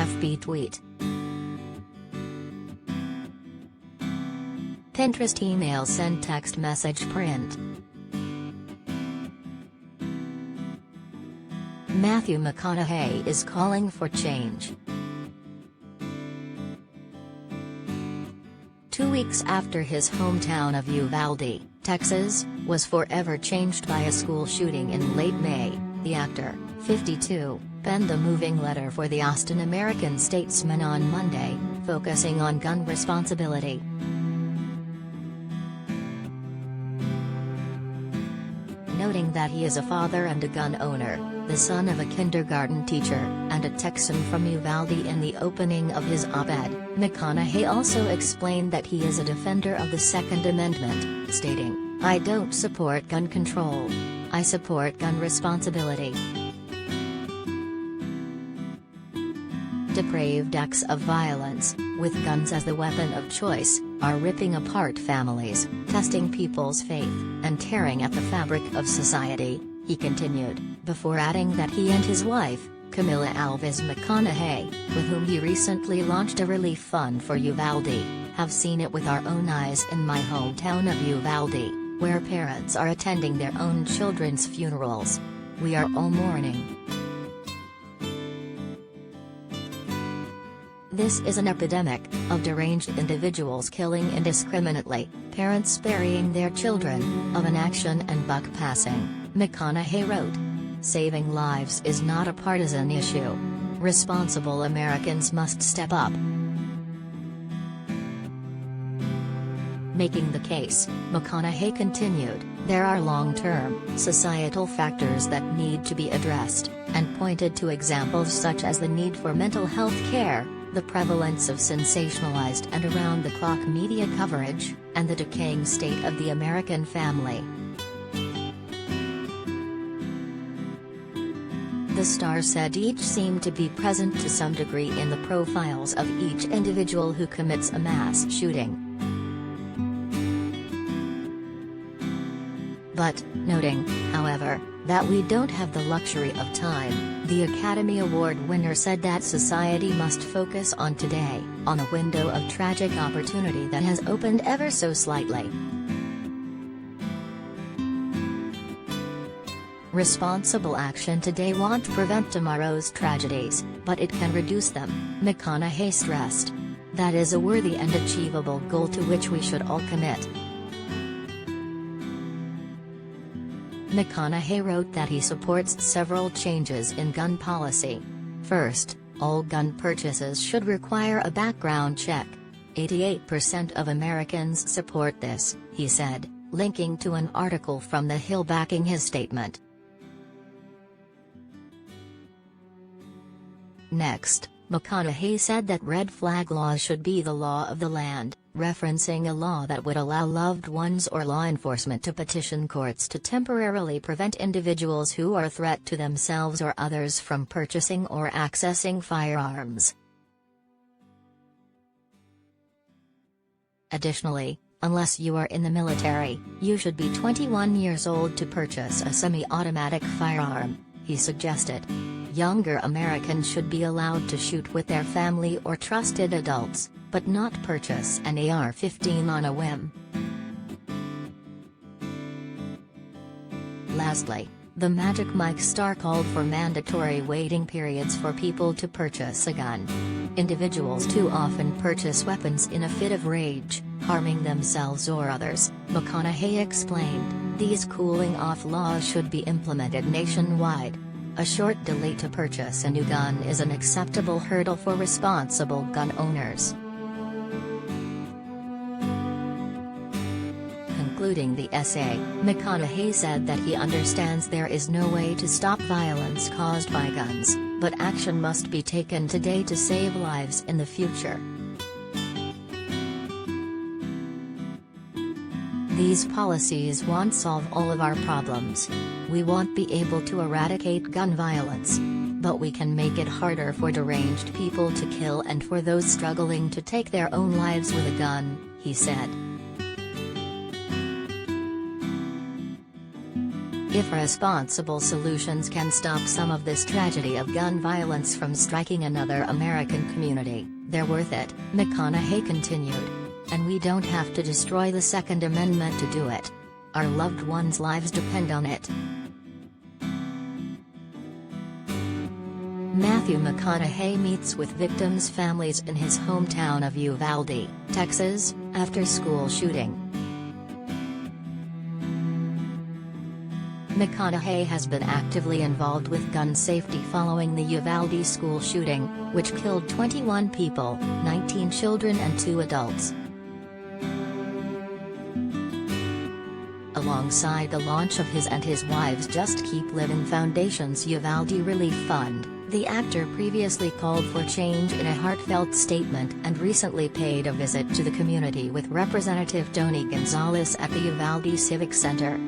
AFP tweet. Pinterest email send text message print. Matthew McConaughey is calling for change. 2 weeks after his hometown of Uvalde, Texas, was forever changed by a school shooting in late May, the actor, 52, penned a moving letter for the Austin American-Statesman on Monday, focusing on gun responsibility. Noting that he is a father and a gun owner, the son of a kindergarten teacher, and a Texan from Uvalde in the opening of his op-ed, McConaughey also explained that he is a defender of the Second Amendment, stating, "I don't support gun control. I support gun responsibility." Depraved acts of violence, with guns as the weapon of choice, are ripping apart families, testing people's faith, and tearing at the fabric of society, he continued, before adding that he and his wife, Camilla Alves McConaughey, with whom he recently launched a relief fund for Uvalde, have seen it with our own eyes in my hometown of Uvalde, where parents are attending their own children's funerals. We are all mourning. This is an epidemic of deranged individuals killing indiscriminately, parents burying their children, of inaction and buck passing, McConaughey wrote. Saving lives is not a partisan issue. Responsible Americans must step up. Making the case, McConaughey continued, there are long-term, societal factors that need to be addressed, and pointed to examples such as the need for mental health care, the prevalence of sensationalized and around-the-clock media coverage, and the decaying state of the American family. The star said each seemed to be present to some degree in the profiles of each individual who commits a mass shooting. But, noting, however, that we don't have the luxury of time, the Academy Award winner said that society must focus on today, on a window of tragic opportunity that has opened ever so slightly. Responsible action today won't prevent tomorrow's tragedies, but it can reduce them, McConaughey stressed. That is a worthy and achievable goal to which we should all commit. McConaughey wrote that he supports several changes in gun policy. First, all gun purchases should require a background check. 88% of Americans support this, he said, linking to an article from The Hill backing his statement. Next, McConaughey said that red flag laws should be the law of the land, referencing a law that would allow loved ones or law enforcement to petition courts to temporarily prevent individuals who are a threat to themselves or others from purchasing or accessing firearms. Additionally, unless you are in the military, you should be 21 years old to purchase a semi-automatic firearm, he suggested. Younger Americans should be allowed to shoot with their family or trusted adults, but not purchase an AR-15 on a whim. Lastly, the Magic Mike star called for mandatory waiting periods for people to purchase a gun. Individuals too often purchase weapons in a fit of rage, harming themselves or others, McConaughey explained. These cooling-off laws should be implemented nationwide. A short delay to purchase a new gun is an acceptable hurdle for responsible gun owners. Concluding the essay, McConaughey said that he understands there is no way to stop violence caused by guns, but action must be taken today to save lives in the future. These policies won't solve all of our problems. We won't be able to eradicate gun violence. But we can make it harder for deranged people to kill and for those struggling to take their own lives with a gun, he said. If responsible solutions can stop some of this tragedy of gun violence from striking another American community, they're worth it, McConaughey continued. And we don't have to destroy the Second Amendment to do it. Our loved ones' lives depend on it. Matthew McConaughey meets with victims' families in his hometown of Uvalde, Texas, after school shooting. McConaughey has been actively involved with gun safety following the Uvalde school shooting, which killed 21 people, 19 children and 2 adults. Alongside the launch of his and his wife's Just Keep Living Foundation's Uvalde Relief Fund, the actor previously called for change in a heartfelt statement and recently paid a visit to the community with Representative Tony Gonzalez at the Uvalde Civic Center.